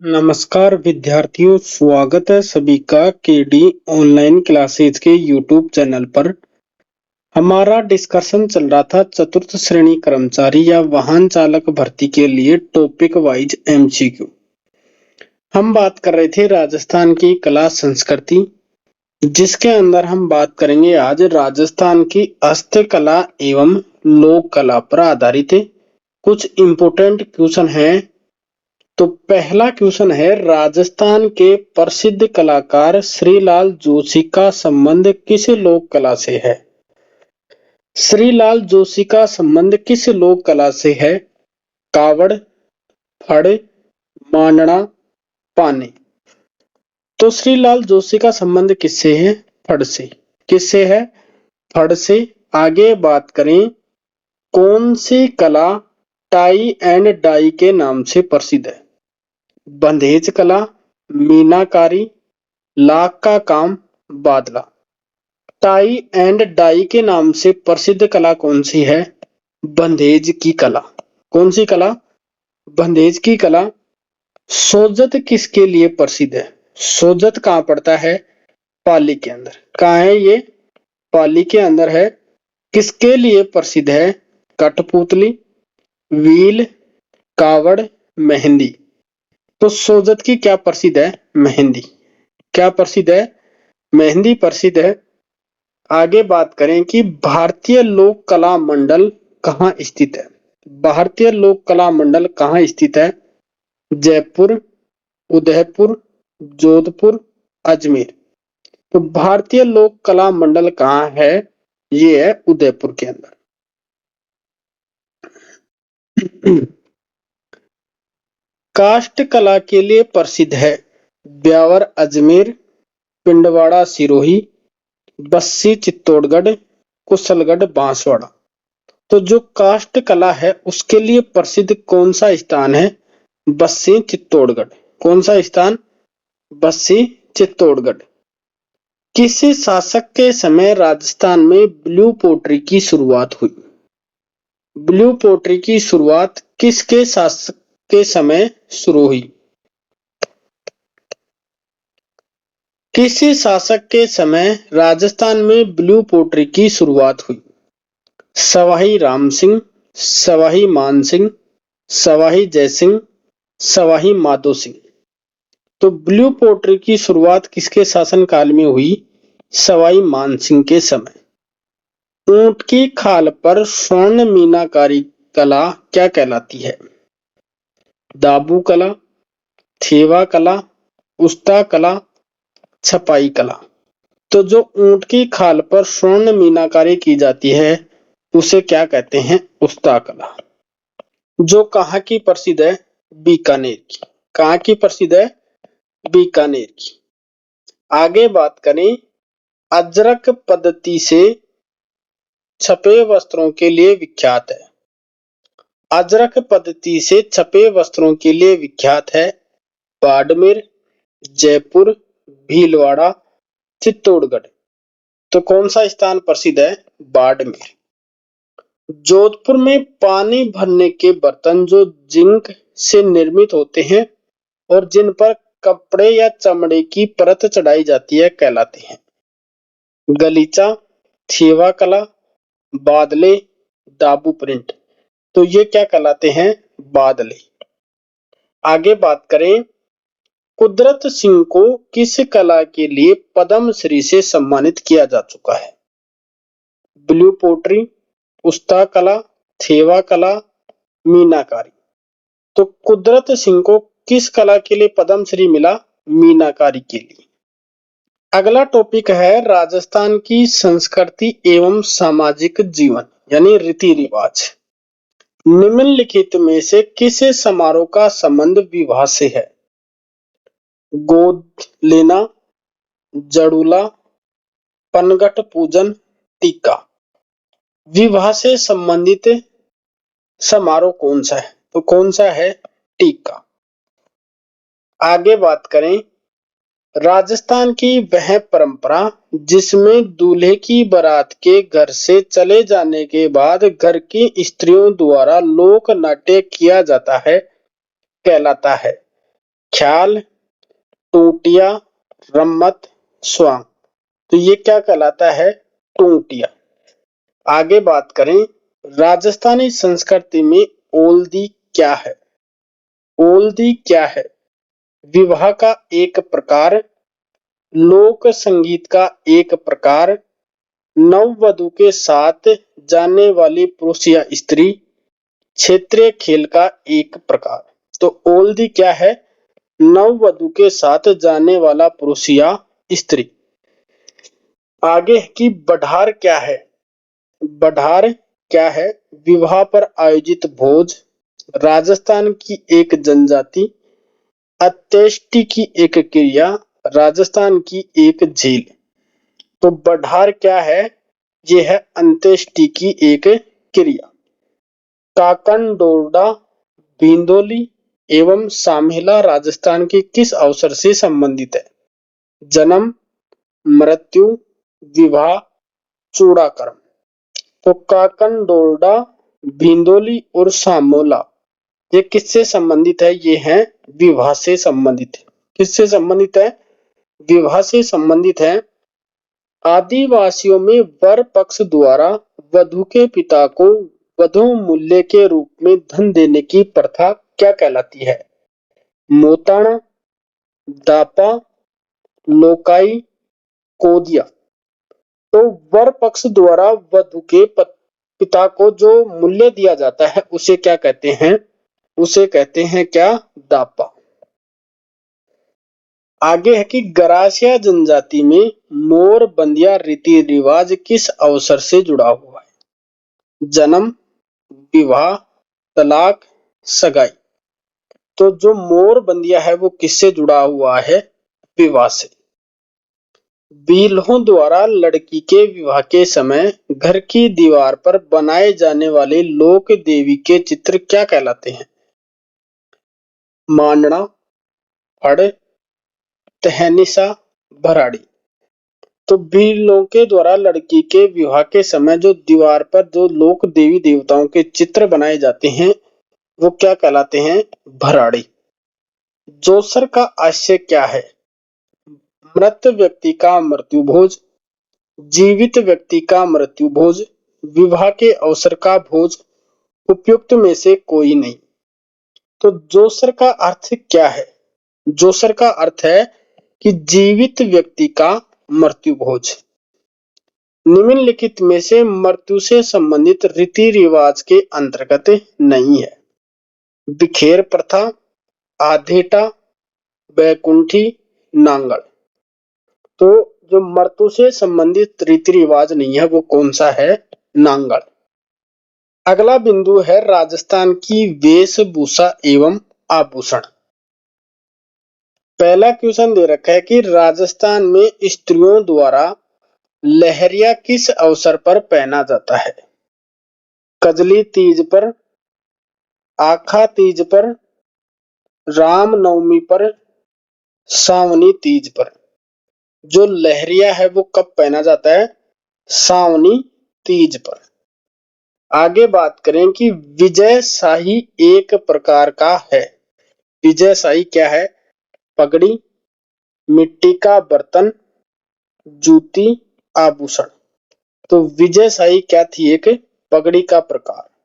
नमस्कार विद्यार्थियों, स्वागत है सभी का केडी ऑनलाइन क्लासेज के यूट्यूब चैनल पर। हमारा डिस्कशन चल रहा था चतुर्थ श्रेणी कर्मचारी या वाहन चालक भर्ती के लिए टॉपिक वाइज एमसीक्यू। हम बात कर रहे थे राजस्थान की कला संस्कृति, जिसके अंदर हम बात करेंगे आज राजस्थान की हस्तकला एवं लोक कला पर आधारित कुछ इम्पोर्टेंट क्वेश्चन हैं। तो पहला क्वेश्चन है, राजस्थान के प्रसिद्ध कलाकार श्रीलाल जोशी का संबंध किस लोक कला से है? श्रीलाल जोशी का संबंध किस लोक कला से है? कावड़, फड़, मांडना, पाने। तो श्रीलाल जोशी का संबंध किससे है? फड़ से। किससे है? फड़ से। आगे बात करें, कौन सी कला टाई एंड डाई के नाम से प्रसिद्ध है? बंधेज कला, मीनाकारी, लाख का काम, बादला। टाई एंड डाई के नाम से प्रसिद्ध कला कौन सी है? बंधेज की कला। कौन सी कला? बंधेज की कला। सोजत किसके लिए प्रसिद्ध है? सोजत कहाँ पड़ता है? पाली के अंदर। कहाँ है ये? पाली के अंदर है। किसके लिए प्रसिद्ध है? कठपुतली, व्हील, कावड़, मेहंदी। तो सोजत की क्या प्रसिद्ध है? मेहंदी। क्या प्रसिद्ध है? मेहंदी प्रसिद्ध है। आगे बात करें कि भारतीय लोक कला मंडल कहाँ स्थित है? भारतीय लोक कला मंडल कहाँ स्थित है? जयपुर, उदयपुर, जोधपुर, अजमेर। तो भारतीय लोक कला मंडल कहाँ है? ये है उदयपुर के अंदर। काष्ठ कला के लिए प्रसिद्ध है ब्यावर अजमेर, पिंडवाड़ा सिरोही, बस्सी चित्तौड़गढ़, कुशलगढ़ बांसवाड़ा। तो जो काष्ठ कला है उसके लिए प्रसिद्ध कौन सा स्थान है? बस्सी चित्तौड़गढ़। कौन सा स्थान? बस्सी चित्तौड़गढ़। किस शासक के समय राजस्थान में ब्लू पोट्री की शुरुआत हुई? ब्लू पोट्री की शुरुआत किसके शासक के समय शुरू हुई? किस शासक के समय राजस्थान में ब्लू पोट्री की शुरुआत हुई? सवाई राम सिंह, सवाई मान सिंह, सवाई जय सिंह, सवाई माधो सिंह। तो ब्लू पोट्री की शुरुआत किसके शासनकाल में हुई? सवाई मान सिंह के समय। ऊंट की खाल पर स्वर्ण मीनाकारी कला क्या कहलाती है? दाबू कला, थेवा कला, उस्ता कला, छपाई कला। तो जो ऊंट की खाल पर स्वर्ण मीनाकारी की जाती है उसे क्या कहते हैं? उस्ता कला। जो कहाँ की प्रसिद्ध है? बीकानेर की। कहाँ की प्रसिद्ध है? बीकानेर की। आगे बात करें, अजरक पद्धति से छपे वस्त्रों के लिए विख्यात है। अजरक पद्धति से छपे वस्त्रों के लिए विख्यात है बाड़मेर, जयपुर, भीलवाड़ा, चित्तौड़गढ़। तो कौन सा स्थान प्रसिद्ध है? बाड़मेर। जोधपुर में पानी भरने के बर्तन जो जिंक से निर्मित होते हैं और जिन पर कपड़े या चमड़े की परत चढ़ाई जाती है कहलाते हैं गलीचा, थेवा कला, बादले, दाबू प्रिंट। तो ये क्या कहलाते हैं? बादले। आगे बात करें, कुदरत सिंह को किस कला के लिए पद्म श्री से सम्मानित किया जा चुका है? ब्लू पोट्री, उस्ता कला, थेवा कला, मीनाकारी। तो कुदरत सिंह को किस कला के लिए पद्म श्री मिला? मीनाकारी के लिए। अगला टॉपिक है राजस्थान की संस्कृति एवं सामाजिक जीवन यानी रीति रिवाज। निम्नलिखित में से किस समारोह का संबंध विवाह से है? गोद लेना, जड़ूला, पनघट पूजन, टीका। विवाह से संबंधित समारोह कौन सा है? तो कौन सा है? टीका। आगे बात करें, राजस्थान की वह परंपरा जिसमें दूल्हे की बारात के घर से चले जाने के बाद घर की स्त्रियों द्वारा लोक नाट्य किया जाता है कहलाता है। ख्याल, टूटिया, रम्मत, स्वांग। तो ये क्या कहलाता है? टूटिया। आगे बात करें, राजस्थानी संस्कृति में ओल्दी क्या है? ओल्दी क्या है? विवाह का एक प्रकार, लोक संगीत का एक प्रकार, नववधु के साथ जाने वाली पुरुष या स्त्री, क्षेत्रीय खेल का एक प्रकार। तो ओल्दी क्या है? नववधु के साथ जाने वाला पुरुष या स्त्री। आगे की बढ़ार क्या है? बढ़ार क्या है? विवाह पर आयोजित भोज, राजस्थान की एक जनजाति, अंत्येष्टि की एक क्रिया, राजस्थान की एक झील। तो बढ़ार क्या है? ये है अंत्येष्टि की एक क्रिया। काकन-डोरडा, बिंदोली एवं सामेला राजस्थान के किस अवसर से संबंधित है? जन्म, मृत्यु, विवाह, चूड़ाकर्म। तो काकन-डोरडा, बिंदोली और सामोला ये किससे संबंधित है? ये हैं विवाह से संबंधित। किससे संबंधित है? विवाह से संबंधित है। आदिवासियों में वर पक्ष द्वारा वधु के पिता को वधु मूल्य के रूप में धन देने की प्रथा क्या कहलाती है? मोताणा, दापा, लोकाई, कोदिया। तो वर पक्ष द्वारा वधु के पिता को जो मूल्य दिया जाता है उसे क्या कहते हैं? उसे कहते हैं क्या? दापा। आगे है कि गरासिया जनजाति में मोर बंदिया रीति रिवाज किस अवसर से जुड़ा हुआ है? जन्म, विवाह, तलाक, सगाई। तो जो मोर बंदिया है वो किससे जुड़ा हुआ है? विवाह से। बील्हों द्वारा लड़की के विवाह के समय घर की दीवार पर बनाए जाने वाले लोक देवी के चित्र क्या कहलाते हैं? मांडना, फड़, तहनीसा, भराड़ी। तो बीलों के द्वारा लड़की के विवाह के समय जो दीवार पर जो लोक देवी देवताओं के चित्र बनाए जाते हैं वो क्या कहलाते हैं? भराड़ी। जोसर का आशय क्या है? मृत व्यक्ति का मृत्यु भोज, जीवित व्यक्ति का मृत्यु भोज, विवाह के अवसर का भोज, उपयुक्त में से कोई नहीं। तो जोसर का अर्थ क्या है? जोसर का अर्थ है कि जीवित व्यक्ति का मृत्यु भोज। निम्नलिखित में से मृत्यु से संबंधित रीति रिवाज के अंतर्गत नहीं है। बिखेर प्रथा, आधेटा, बैकुंठी, नांगल। तो जो मृत्यु से संबंधित रीति रिवाज नहीं है वो कौन सा है? नांगल। अगला बिंदु है राजस्थान की वेशभूषा एवं आभूषण। पहला क्वेश्चन दे रखा है कि राजस्थान में स्त्रियों द्वारा लहरिया किस अवसर पर पहना जाता है? कजली तीज पर, आखा तीज पर, रामनवमी पर, सावनी तीज पर। जो लहरिया है वो कब पहना जाता है? सावनी तीज पर। आगे बात करें कि विजय शाही एक प्रकार का है। विजय शाही क्या है? पगड़ी, मिट्टी का बर्तन, जूती, आभूषण। तो विजय शाही क्या थी? एक पगड़ी का प्रकार।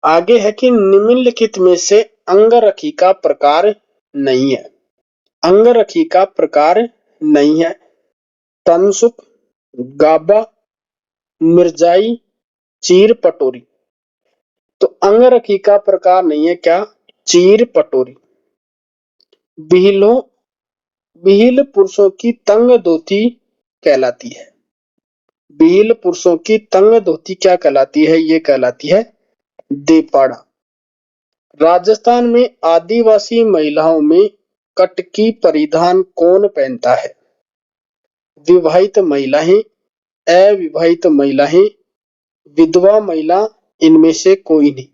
आगे है कि निम्नलिखित में से अंगरखी का प्रकार नहीं है। अंगरखी का प्रकार नहीं है। तनसुक, गाबा, मिर्जाई, चीर पटोरी। तो अंगरखी का प्रकार नहीं है क्या? चीर पटोरी। बिहिलों बिहिल पुरुषों की तंग धोती कहलाती है। बिहिल पुरुषों की तंग धोती क्या कहलाती है? ये कहलाती है देपाड़ा। राजस्थान में आदिवासी महिलाओं में कटकी परिधान कौन पहनता है? विवाहित महिलाएं, अविवाहित महिलाएं, विधवा महिला, इनमें से कोई नहीं।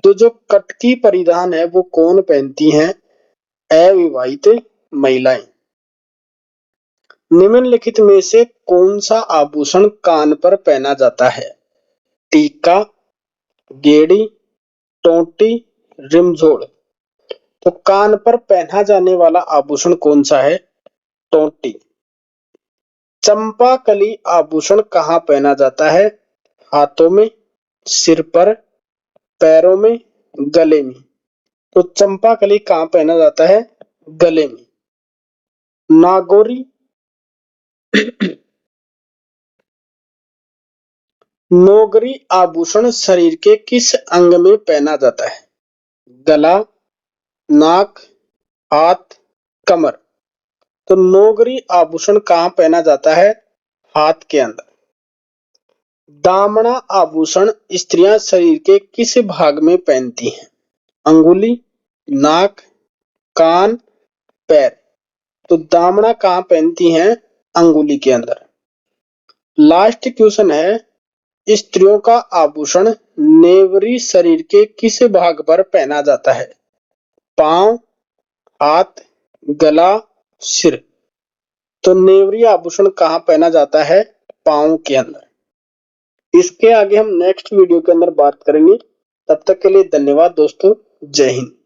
तो जो कटकी परिधान है वो कौन पहनती हैं? अविवाहित महिलाएं। निम्नलिखित में से कौन सा आभूषण कान पर पहना जाता है? टीका, गेड़ी, टोंटी, रिमझोड़। तो कान पर पहना जाने वाला आभूषण कौन सा है? टोटी। चंपाकली आभूषण कहाँ पहना जाता है? हाथों में, सिर पर, पैरों में, गले में। तो चंपाकली कहाँ पहना जाता है? गले में। नागौरी नौगरी आभूषण शरीर के किस अंग में पहना जाता है? गला, नाक, हाथ, कमर। तो नौगरी आभूषण कहाँ पहना जाता है? हाथ के अंदर। दामना आभूषण स्त्रियां शरीर के किस भाग में पहनती हैं? अंगुली, नाक, कान, पैर। तो दामना कहाँ पहनती हैं? अंगुली के अंदर। लास्ट क्वेश्चन है, स्त्रियों का आभूषण नेवरी शरीर के किस भाग पर पहना जाता है? पांव, हाथ, गला, सिर। तो नेवरी आभूषण कहाँ पहना जाता है? पांव के अंदर। इसके आगे हम नेक्स्ट वीडियो के अंदर बात करेंगे। तब तक के लिए धन्यवाद दोस्तों। जय हिंद।